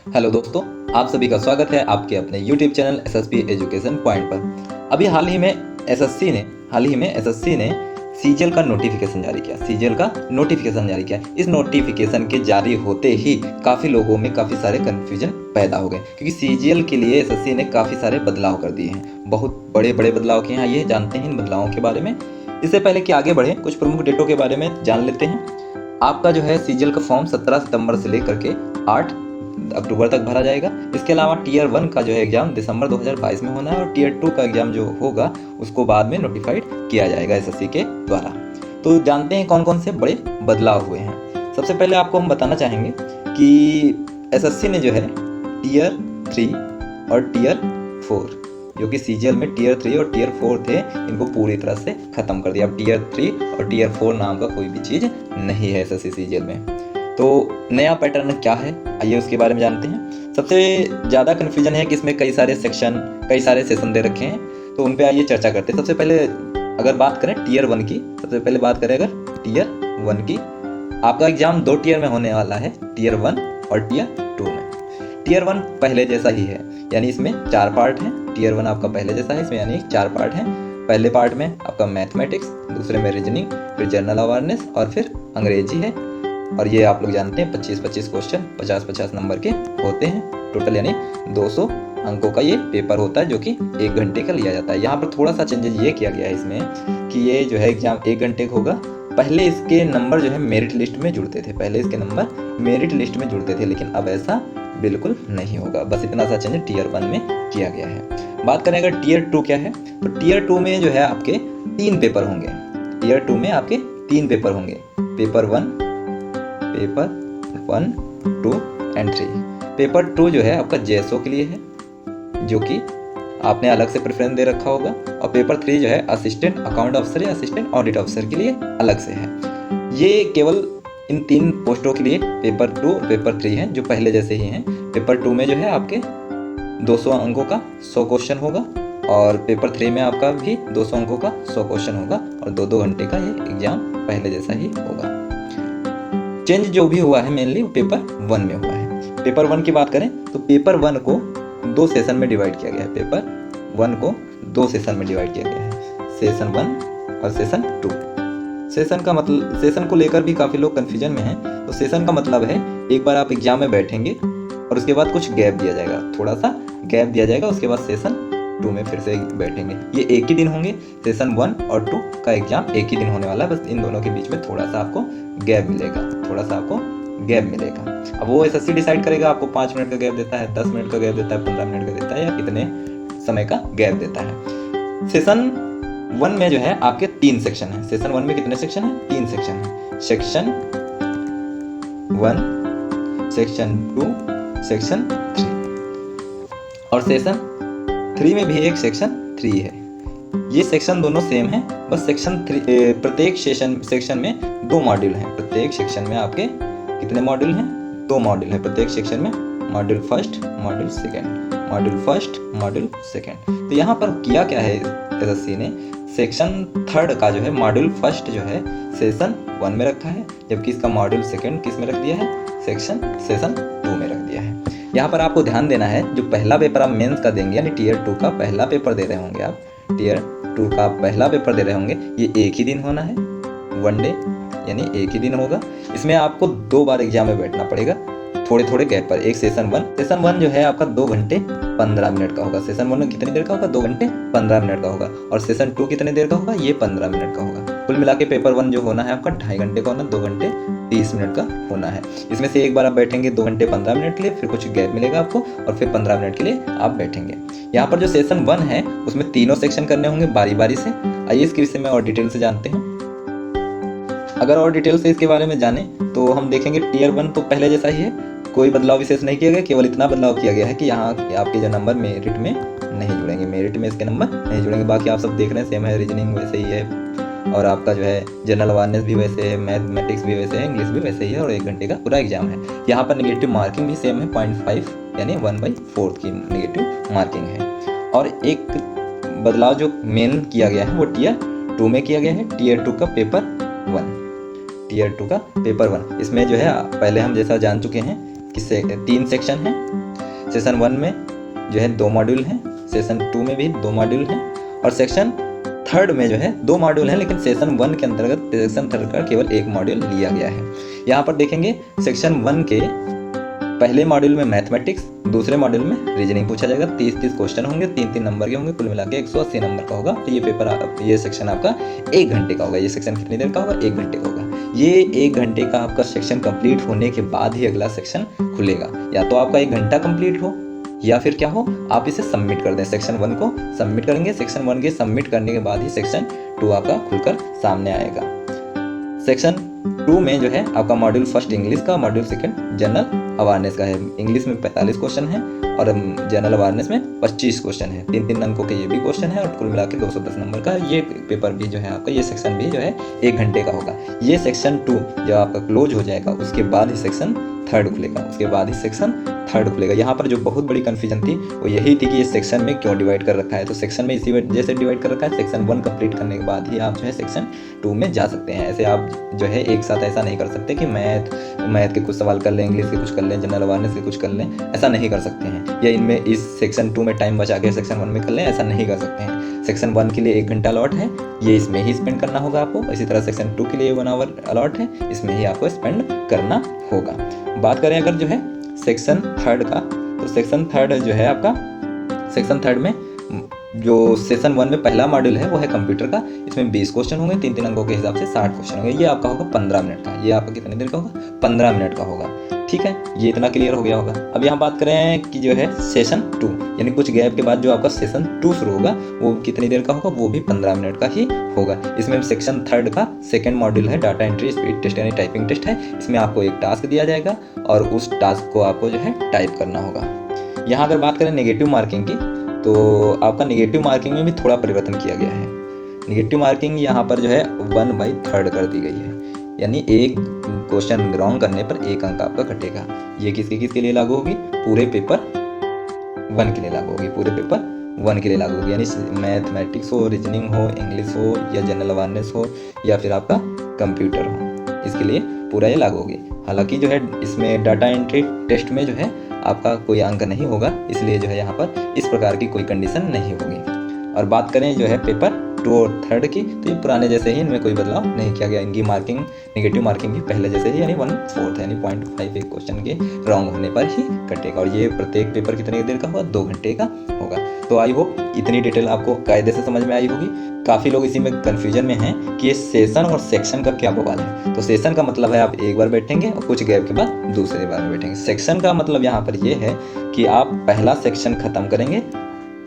Hello दोस्तों, आप सभी का स्वागत है आपके अपने YouTube channel SSP education point पर। अभी हाल ही में एसएससी ने सीजीएल का नोटिफिकेशन जारी किया। इस नोटिफिकेशन के जारी होते ही काफ़ी लोगों में काफ़ी सारे कन्फ्यूजन पैदा हो गए, क्योंकि सीजीएल के लिए एसएससी ने काफ़ी सारे बदलाव कर दिए हैं। बहुत बड़े बड़े बदलाव किए हैं, ये जानते हैं इन बदलावों के बारे में। इससे पहले कि आगे बढ़े, कुछ प्रमुख डेटों के बारे में जान लेते हैं। आपका जो है सीजीएल का फॉर्म 17 सितंबर से लेकर के 8 अक्टूबर तक भरा जाएगा। इसके अलावा टीयर 1 का जो है एग्जाम दिसंबर 2022 में होना है, और टीयर 2 का एग्जाम जो होगा उसको बाद में नोटिफाइड किया जाएगा एसएससी के द्वारा। तो जानते हैं कौन कौन से बड़े बदलाव हुए हैं। सबसे पहले आपको हम बताना चाहेंगे कि एसएससी ने जो है टीयर 3 और टीयर 4, जो कि सीजीएल में टीयर 3 और टीयर 4 थे, इनको पूरी तरह से खत्म कर दिया। अब टीयर 3 और टीयर 4 नाम का कोई भी चीज़ नहीं है एसएससी सीजीएल में। तो नया पैटर्न क्या है, आइए उसके बारे में जानते हैं। सबसे ज़्यादा कन्फ्यूजन है कि इसमें कई सारे सेशन दे रखे हैं, तो उन पे आइए चर्चा करते हैं। सबसे पहले अगर बात करें टीयर 1 की, अगर टीयर 1 की, आपका एग्जाम 2 टीयर में होने वाला है, टीयर 1 और टीयर 2 में। टीयर 1 पहले जैसा ही है, यानी इसमें 4 पार्ट हैं। टीयर 1 आपका पहले जैसा है, इसमें यानी 4 पार्ट हैं। पहले पार्ट में आपका मैथमेटिक्स, दूसरे में रीजनिंग, फिर जनरल अवेयरनेस और फिर अंग्रेजी है। और ये आप लोग जानते हैं 25-25 क्वेश्चन 50-50 नंबर के होते हैं टोटल, यानी 200 अंकों का ये पेपर होता है, जो कि 1 घंटे का लिया जाता है। यहाँ पर थोड़ा सा चेंजेस ये किया गया है इसमें कि ये जो है एग्जाम 1 घंटे का होगा। पहले इसके नंबर जो है मेरिट लिस्ट में जुड़ते थे, लेकिन अब ऐसा बिल्कुल नहीं होगा। बस इतना सा चेंज टीयर 1 में किया गया है। बात करें अगर टीयर 2 क्या है, तो टीयर 2 में जो है आपके 3 पेपर होंगे। टीयर 2 में आपके 3 पेपर होंगे, पेपर 1, 2 एंड 3। पेपर 2 जो है आपका जेएसओ के लिए है, जो कि आपने अलग से प्रेफरेंस दे रखा होगा। और पेपर 3 जो है असिस्टेंट अकाउंट ऑफिसर या असिस्टेंट ऑडिट ऑफिसर के लिए अलग से है। ये केवल इन 3 पोस्टों के लिए पेपर 2 और पेपर 3 हैं, जो पहले जैसे ही हैं। पेपर 2 में जो है आपके 200 अंकों का 100 क्वेश्चन होगा, और पेपर 3 में आपका भी 200 अंकों का 100 क्वेश्चन होगा, और 2-2 घंटे का ये एग्जाम पहले जैसा ही होगा। चेंज जो भी हुआ है मेनली वो पेपर 1 में हुआ है। पेपर 1 की बात करें तो पेपर 1 को 2 सेशन में डिवाइड किया गया है। पेपर 1 को 2 सेशन में डिवाइड किया गया है, सेशन 1 और सेशन 2। सेशन को लेकर भी काफ़ी लोग कन्फ्यूजन में हैं। तो सेशन का मतलब है एक बार आप एग्जाम में बैठेंगे और उसके बाद कुछ गैप दिया जाएगा, थोड़ा सा गैप दिया जाएगा, उसके बाद सेशन 2 में फिर से बैठेंगे। ये एक ही दिन होंगे, सेशन 1 और 2 का एग्जाम एक ही दिन होने वाला है। बस इन दोनों के बीच में थोड़ा सा आपको गैप मिलेगा। अब वो एसएससी डिसाइड करेगा आपको 5 मिनट का गैप देता है, 10 मिनट का गैप देता है, 15 मिनट का देता है, या कितने समय का गैप देता है। सेशन 1 में जो है आपके 3 सेक्शन हैं। सेशन 1 में कितने सेक्शन हैं? 3 सेक्शन हैं। Section 1, section 2, section 3। और सेशन 3 में भी एक सेक्शन 3 है। ये सेक्शन दोनों सेम हैं, बस सेक्शन 3 प्रत्येक सेक्शन में 2 मॉड्यूल हैं। प्रत्येक सेक्शन में आपके कितने मॉड्यूल हैं? 2 मॉड्यूल हैं प्रत्येक सेक्शन में, मॉड्यूल फर्स्ट, मॉड्यूल सेकेंड। तो यहाँ पर किया क्या है एसएससी ने, सेक्शन 3 का जो है मॉड्यूल फर्स्ट जो है सेशन 1 में रखा है, जबकि इसका मॉड्यूल सेकेंड किस में रख दिया है? सेशन 2 में रख दिया है। यहाँ पर आपको ध्यान देना है, जो पहला पेपर आप मेंस का देंगे, यानी टीयर 2 का पहला पेपर दे रहे होंगे आप, टीयर 2 का पहला पेपर दे रहे होंगे, ये एक ही दिन होना है, 1 डे, यानी एक ही दिन होगा। इसमें आपको 2 बार एग्जाम में बैठना पड़ेगा, थोड़े गैप पर। एक सेशन 1 जो है आपका 2 घंटे 15 मिनट का होगा। सेशन 1 में कितनी देर का होगा? 2 घंटे 15 मिनट का होगा। और सेशन 2 कितनी देर का होगा? ये 15 मिनट का होगा। कुल मिला के पेपर 1 जो होना है आपका 2.5 घंटे का होना, 2 घंटे 30 मिनट का होना है। इसमें से एक बार आप बैठेंगे 2 घंटे 15 मिनट के लिए, फिर कुछ गैप मिलेगा आपको, और फिर 15 मिनट के लिए आप बैठेंगे। यहाँ पर जो सेशन 1 है उसमें तीनों सेक्शन करने होंगे बारी बारी से। आइए इसके विषय में और डिटेल से जानते हैं। अगर और डिटेल से इसके बारे में जाने तो हम देखेंगे टीयर 1 तो पहले जैसा ही है, कोई बदलाव विशेष नहीं किया गया। केवल इतना बदलाव किया गया है कि यहाँ आपके जो नंबर मेरिट में नहीं जुड़ेंगे, मेरिट में इसके नंबर नहीं जुड़ेंगे। बाकी आप सब देख रहे हैं सेम है, रीजनिंग वैसे ही है, और आपका जो है जनरल अवेयरनेस भी वैसे है, मैथमेटिक्स भी वैसे है, इंग्लिश भी वैसे ही है, और 1 घंटे का पूरा एग्जाम है। यहाँ पर नेगेटिव मार्किंग भी सेम है, 0.5 यानी 1/4 की नेगेटिव मार्किंग है। और एक बदलाव जो मेन किया गया है वो टीयर 2 में किया गया है, टीयर 2 का पेपर 1। इसमें जो है पहले हम जैसा जान चुके हैं इससे 3 सेक्शन हैं। सेशन 1 में जो है 2 मॉड्यूल हैं, सेशन 2 में भी 2 मॉड्यूल हैं, और सेक्शन 3 में जो है 2 मॉड्यूल हैं, लेकिन सेशन 1 के अंतर्गत सेक्शन 3 का केवल 1 मॉड्यूल लिया गया है। यहाँ पर देखेंगे सेक्शन 1 के पहले मॉड्यूल में मैथमेटिक्स, दूसरे मॉड्यूल में रीजनिंग पूछा जाएगा। 30 क्वेश्चन होंगे, 3 नंबर के होंगे, कुल मिला के 180 नंबर का होगा। तो ये पेपर ये सेक्शन आपका 1 घंटे का होगा। ये सेक्शन कितनी देर का होगा? 1 घंटे का होगा। ये 1 घंटे का आपका सेक्शन कंप्लीट होने के बाद ही अगला सेक्शन खुलेगा। या तो आपका 1 घंटा कंप्लीट हो या फिर क्या हो, आप इसे सबमिट कर दें। सेक्शन 1 को सबमिट करेंगे, सेक्शन 1 के सबमिट करने के बाद ही सेक्शन 2 आपका खुलकर सामने आएगा। सेक्शन 2 में जो है आपका मॉड्यूल फर्स्ट इंग्लिश का, मॉड्यूल सेकंड जनरल अवेयरनेस का है। इंग्लिश में 45 क्वेश्चन है और जनरल अवेयरनेस में 25 क्वेश्चन है। 3 अंकों के ये भी क्वेश्चन है और कुल मिला के 210 नंबर का ये पेपर भी जो है आपका, ये सेक्शन भी जो है 1 घंटे का होगा। ये सेक्शन 2 जब आपका क्लोज हो जाएगा उसके बाद ही सेक्शन 3 खुलेगा, उसके बाद ही सेक्शन 3 खुलेगा। यहाँ पर जो बहुत बड़ी कन्फ्यूजन थी वो यही थी कि ये सेक्शन में क्यों डिवाइड कर रखा है। तो सेक्शन में इसी वजह से डिवाइड कर रखा है, सेक्शन 1 कंप्लीट करने के बाद ही आप जो है सेक्शन 2 में जा सकते हैं। ऐसे आप जो है एक साथ ऐसा नहीं कर सकते कि मैथ के कुछ सवाल कर लें, इंग्लिश के कुछ कर लें, जनरल अवेयरनेस के कुछ कर लें, ऐसा नहीं कर सकते हैं। या इनमें इस सेक्शन 2 में टाइम बचा के सेक्शन 1 में कर लें, ऐसा नहीं कर सकते हैं। सेक्शन 1 के लिए 1 घंटा अलॉट है, ये इसमें ही स्पेंड करना होगा आपको। इसी तरह सेक्शन 2 के लिए 1 आवर अलॉट है, इसमें ही आपको स्पेंड करना होगा। बात करें अगर जो है सेक्शन 3 का, तो सेक्शन 3 जो है आपका, सेक्शन 3 में जो सेशन 1 में पहला मॉड्यूल है वो है कंप्यूटर का। इसमें 20 क्वेश्चन होंगे, 3 अंकों के हिसाब से 60 क्वेश्चन होंगे। ये आपका होगा 15 मिनट का। ये आपका कितनी देर का होगा? 15 मिनट का होगा। ठीक है, ये इतना क्लियर हो गया होगा। अब यहाँ बात करें कि जो है सेशन 2 यानी कुछ गैप के बाद जो आपका सेशन 2 शुरू होगा वो कितनी देर का होगा? वो भी 15 मिनट का ही होगा। इसमें सेक्शन 3 का सेकंड मॉड्यूल है डाटा एंट्री स्पीड टेस्ट यानी टाइपिंग टेस्ट है। इसमें आपको एक टास्क दिया जाएगा और उस टास्क को आपको जो है टाइप करना होगा। यहाँ अगर बात करें नेगेटिव मार्किंग की, तो आपका नेगेटिव मार्किंग में भी थोड़ा परिवर्तन किया गया है। नेगेटिव मार्किंग यहाँ पर जो है 1/3 कर दी गई है, यानी एक क्वेश्चन रॉन्ग करने पर 1 अंक आपका कटेगा। ये किसके लिए लागू होगी? पूरे पेपर 1 के लिए लागू होगी। पूरे पेपर 1 के लिए लागू होगी, यानी मैथमेटिक्स हो, रीजनिंग हो, इंग्लिश हो या जनरल अवेयरनेस हो या फिर आपका कंप्यूटर हो, इसके लिए पूरा ये लागू होगी। हालांकि जो है इसमें डाटा एंट्री टेस्ट में जो है आपका कोई अंक नहीं होगा, इसलिए जो है यहाँ पर इस प्रकार की कोई कंडीशन नहीं होगी। और बात करें जो है पेपर 2 और 3 की, तो ये पुराने जैसे ही, इनमें कोई बदलाव नहीं किया गया। इनकी मार्किंग, नेगेटिव मार्किंग भी पहले जैसे ही, यानी 1/4 यानी 0.5 एक क्वेश्चन के रॉन्ग होने पर ही कटेगा। और ये प्रत्येक पेपर कितनी देर का होगा? 2 घंटे का होगा। तो आई होप इतनी डिटेल आपको कायदे से समझ में आई होगी। काफ़ी लोग इसी में कन्फ्यूजन में हैं कि ये सेशन और सेक्शन का क्या बवाल है। तो सेशन का मतलब है आप एक बार बैठेंगे और कुछ गैप के बाद दूसरे बार में बैठेंगे। सेक्शन का मतलब यहाँ पर ये है कि आप पहला सेक्शन खत्म करेंगे,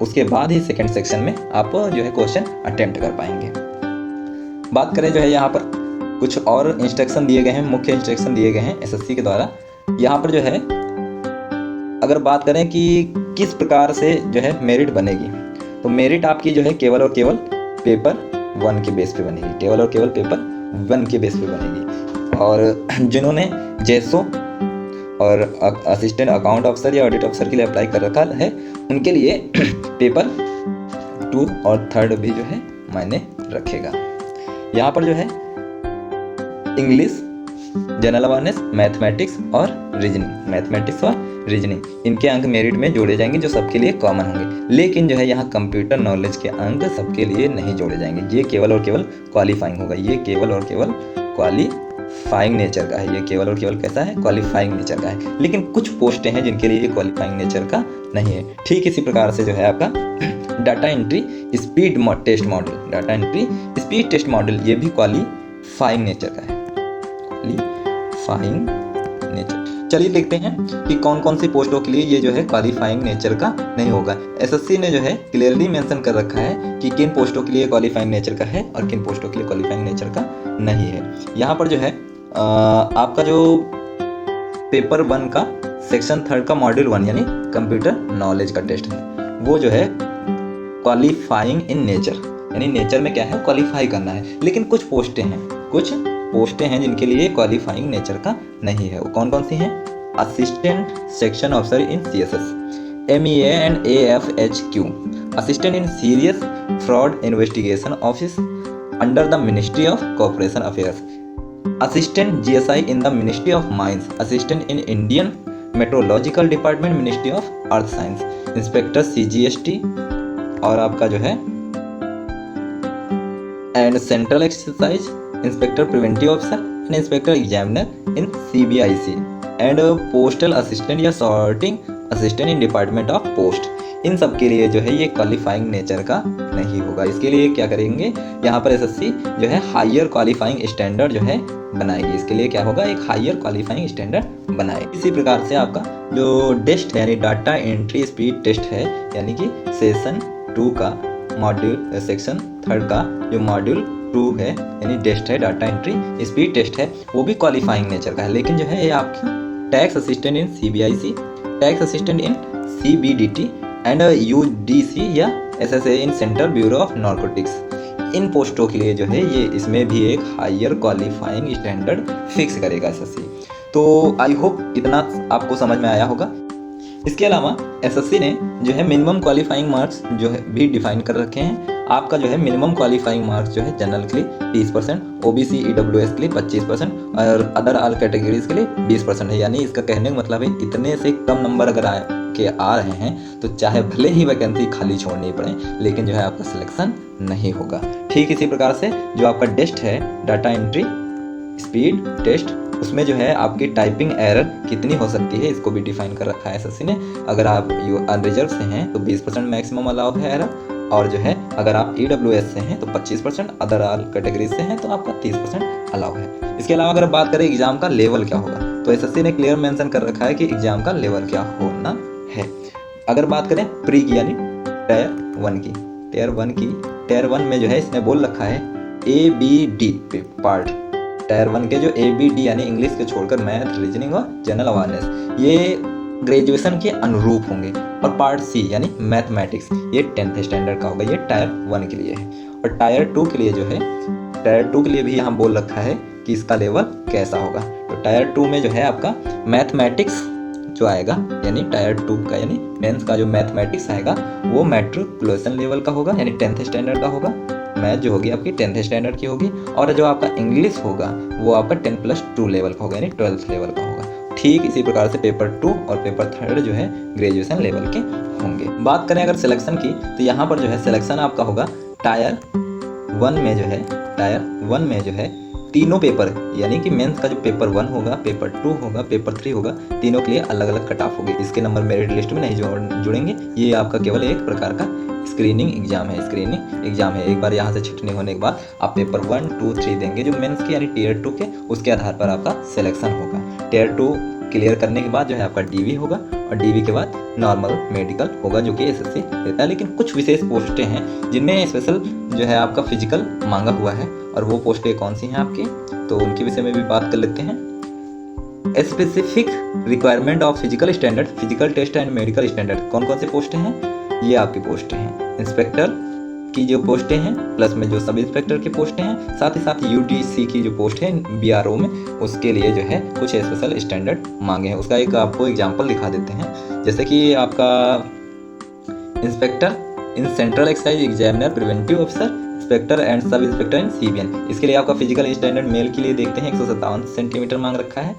उसके बाद ही सेकंड सेक्शन में आप जो है क्वेश्चन अटेम्प्ट कर पाएंगे। बात करें जो है यहाँ पर कुछ और इंस्ट्रक्शन दिए गए हैं, मुख्य इंस्ट्रक्शन दिए गए हैं एसएससी के द्वारा। यहाँ पर जो है अगर बात करें कि किस प्रकार से जो है मेरिट बनेगी, तो मेरिट आपकी जो है केवल और केवल पेपर 1 के बेस पे बनेगी, केवल और केवल पेपर 1 के बेस पे बनेगी। और जिन्होंने जेसो और असिस्टेंट अकाउंट ऑफिसर या ऑडिट ऑफिसर के लिए अप्लाई कर रखा है, उनके लिए पेपर 2 और 3 भी जो है मायने रखेगा। यहाँ पर जो है इंग्लिश, जनरल अवेयरनेस, मैथमेटिक्स और रीजनिंग इनके अंक मेरिट में जोड़े जाएंगे जो सबके लिए कॉमन होंगे। लेकिन जो है यहाँ कंप्यूटर नॉलेज के अंक सबके लिए नहीं जोड़े जाएंगे। ये केवल और केवल क्वालिफाइंग होगा। ये केवल और केवल क्वालिफाइंग नेचर का है। ये केवल और केवल कैसा है? क्वालिफाइंग नेचर का है। लेकिन कुछ पोस्टें हैं जिनके लिए ये क्वालिफाइंग नेचर का नहीं है। ठीक इसी प्रकार से जो है आपका data entry speed test model, data entry speed test model, ये भी क्वालिफाइंग नेचर का है, क्वालिफाइंग नेचर। चलिए देखते हैं कि कौन कौन सी पोस्टों के लिए ये जो है क्वालिफाइंग नेचर का नहीं होगा। एसएससी ने जो है क्लियरली मेंशन कर रखा है कि किन पोस्टों के लिए क्वालिफाइंग नेचर का है और किन पोस्टों के लिए क्वालिफाइंग नेचर का नहीं है। यहाँ पर जो है आपका जो पेपर 1 का सेक्शन 3 का मॉड्यूल 1 यानी कंप्यूटर नॉलेज का टेस्ट है, वो जो है क्वालिफाइंग इन नेचर, यानी नेचर में क्या है? क्वालिफाई करना है। लेकिन कुछ पोस्टें हैं जिनके लिए क्वालिफाइंग नेचर का नहीं है। वो कौन कौन सी हैं? Assistant section officer in CSS, MEA and AFHQ, assistant in serious fraud investigation office under the ministry of corporation affairs, assistant GSI in the ministry of mines, assistant in Indian metrological department, ministry of earth science, inspector CGST और आपका जो है and central exercise, inspector preventive officer and inspector examiner in CBIC and postal assistant या sorting assistant in department of post. इन सब के लिए जो है ये क्वालिफाइंग नेचर का नहीं होगा। इसके लिए क्या करेंगे, यहाँ पर SSC जो है हायर क्वालिफाइंग स्टैंडर्ड जो है बनाएगी। इसके लिए क्या होगा, एक हायर क्वालिफाइंग स्टैंडर्ड बनाएगी। इसी प्रकार से आपका जो टेस्ट है यानी डाटा एंट्री स्पीड टेस्ट है, यानी कि सेशन 2 का मॉड्यूल, सेक्शन 3 का जो मॉड्यूल 2 है यानी टेस्ट है, डाटा एंट्री स्पीड टेस्ट है, वो भी क्वालिफाइंग नेचर का है। लेकिन जो है ये आपकी tax assistant in CBIC, tax assistant in CBDT and UDC या SSA in central bureau of narcotics, इन पोस्टों के लिए जो है ये इसमें भी एक हायर क्वालिफाइंग स्टैंडर्ड फिक्स करेगा SSC। तो आई होप इतना आपको समझ में आया होगा। इसके अलावा SSC ने जो है मिनिमम क्वालिफाइंग मार्क्स जो है भी डिफाइन कर रखे हैं। आपका जो है मिनिमम क्वालिफाइंग मार्क्स जो है जनरल के लिए 30%, OBC EWS के लिए 25% और अदर ऑल कैटेगरीज के लिए 20% है। यानी इसका कहने का मतलब है इतने से कम नंबर अगर आ रहे हैं तो चाहे भले ही वैकेंसी खाली छोड़नी पड़े, लेकिन जो है आपका सिलेक्शन नहीं होगा। ठीक इसी प्रकार से जो आपका टेस्ट है डाटा एंट्री स्पीड टेस्ट, उसमें जो है आपकी टाइपिंग एरर कितनी हो सकती है इसको भी डिफाइन कर रखा है SSC ने। अगर आप अनरिजर्व से हैं तो 20% मैक्सिमम अलाउ है एरर, और जो है अगर आप EWS से हैं तो 25%, अदर ऑल कैटेगरीज से हैं तो आपका 30% अलाउ है। इसके अलावा अगर बात करें एग्जाम का लेवल क्या होगा, तो SSC ने क्लियर मेंशन कर रखा है कि एग्जाम का लेवल क्या होना है। अगर बात करें प्री की यानी टायर 1 की, टायर 1 में जो है इसने बोल रखा है ABD पार्ट, टायर 1 के जो ABD यानी इंग्लिश के छोड़कर मैथ, रीजनिंग और जनरल अवेयरनेस, ये ग्रेजुएशन के अनुरूप होंगे। और पार्ट C यानी मैथमेटिक्स, ये 10th स्टैंडर्ड का होगा, ये टायर 1 के लिए है। और टायर 2 के लिए जो है, टायर 2 के लिए भी यहाँ बोल रखा है कि इसका लेवल कैसा होगा। तो टायर 2 में जो है आपका मैथमेटिक्स जो आएगा, यानी टायर 2 का यानी मेंस का जो मैथमेटिक्स आएगा वो मैट्रिकुलेशन लेवल का होगा, यानी 10th स्टैंडर्ड का होगा। मैथ जो होगी आपकी 10th स्टैंडर्ड की होगी, और जो आपका इंग्लिश होगा वो आपका 10+2 लेवल का होगा, यानी 12th लेवल का होगा। ठीक इसी प्रकार से पेपर 2 और पेपर 3 जो है ग्रेजुएशन लेवल के होंगे। बात करें अगर सिलेक्शन की, तो यहाँ पर जो है सिलेक्शन आपका होगा टायर 1 में जो है, टायर 1 में जो है तीनों पेपर, यानी कि मेंस का जो पेपर 1 होगा, पेपर 2 होगा, पेपर 3 होगा, तीनों के लिए अलग अलग कट ऑफ होगी। इसके नंबर मेरिट लिस्ट में नहीं जुड़ेंगे, ये आपका केवल एक प्रकार का स्क्रीनिंग एग्जाम है, स्क्रीनिंग एग्जाम है। एक बार यहाँ से छटनी होने के बाद आप पेपर 1, 2, 3 देंगे जो मेंस के यानी टियर 2 के, उसके आधार पर आपका सिलेक्शन होगा। टियर 2 क्लियर करने के बाद जो है आपका DV होगा, और DV के बाद नॉर्मल मेडिकल होगा जो कि SSC देता है। लेकिन कुछ विशेष पोस्टें हैं जिनमें स्पेशल जो है आपका फिजिकल मांगा हुआ है, और वो पोस्टें कौन सी हैं आपकी, तो उनके विषय में भी बात कर लेते हैं। Specific requirement of physical standard, physical test and medical standard, कौन कौन से पोस्टें हैं, ये आपकी पोस्टें हैं। इंस्पेक्टर की जो पोस्टें हैं, प्लस में जो सब इंस्पेक्टर की पोस्टें हैं, साथ ही साथ UDC की जो पोस्ट है BRO में, उसके लिए जो है कुछ स्पेशल स्टैंडर्ड मांगे हैं। उसका एक आपको एग्जांपल दिखा देते हैं। जैसे कि आपका inspector in central excise examiner preventive officer, inspector and sub inspector in CBN, इसके लिए आपका फिजिकल स्टैंडर्ड मेल के लिए देखते हैं 157 सेंटीमीटर मांग रखा है,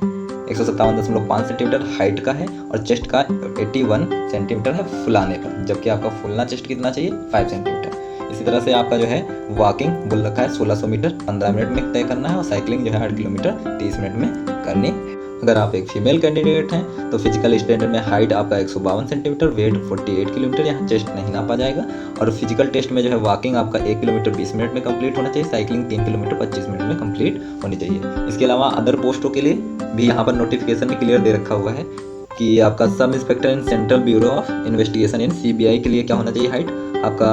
157.5 सेंटीमीटर हाइट का है, और चेस्ट का 81 सेंटीमीटर है फुलाने पर, जबकि आपका फुलना चेस्ट कितना चाहिए 5 सेंटीमीटर। इसी तरह से आपका जो है वॉकिंग बोल रखा है 1600 मीटर 15 मिनट में तय करना है, और साइकिलिंग जो है 8 किलोमीटर 30 मिनट में करनी है। अगर आप एक फीमेल कैंडिडेट हैं तो फिजिकल स्टैंडर्ड में हाइट आपका 152 सेंटीमीटर, वेट 48 किलोमीटर, यहाँ चेस्ट नहीं नापा जाएगा। और फिजिकल टेस्ट में जो है वॉकिंग आपका 1 किलोमीटर 20 मिनट में कंप्लीट होना चाहिए, साइकिलिंग 3 किलोमीटर 25 मिनट में कंप्लीट होनी चाहिए। इसके अलावा अदर पोस्टों के लिए भी यहाँ पर नोटिफिकेशन में क्लियर दे रखा हुआ है कि आपका sub inspector in central bureau of investigation in CBI के लिए क्या होना चाहिए, हाइट आपका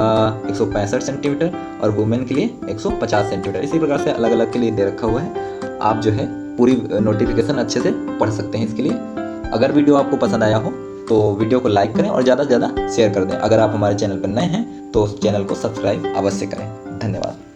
165 सेंटीमीटर, और वुमेन के लिए 150 सेंटीमीटर। इसी प्रकार से अलग अलग के लिए दे रखा हुआ है। आप जो है पूरी नोटिफिकेशन अच्छे से पढ़ सकते हैं। इसके लिए अगर वीडियो आपको पसंद आया हो तो वीडियो को लाइक करें और ज़्यादा से ज़्यादा शेयर कर दें। अगर आप हमारे चैनल पर नए हैं तो उस चैनल को सब्सक्राइब अवश्य करें। धन्यवाद।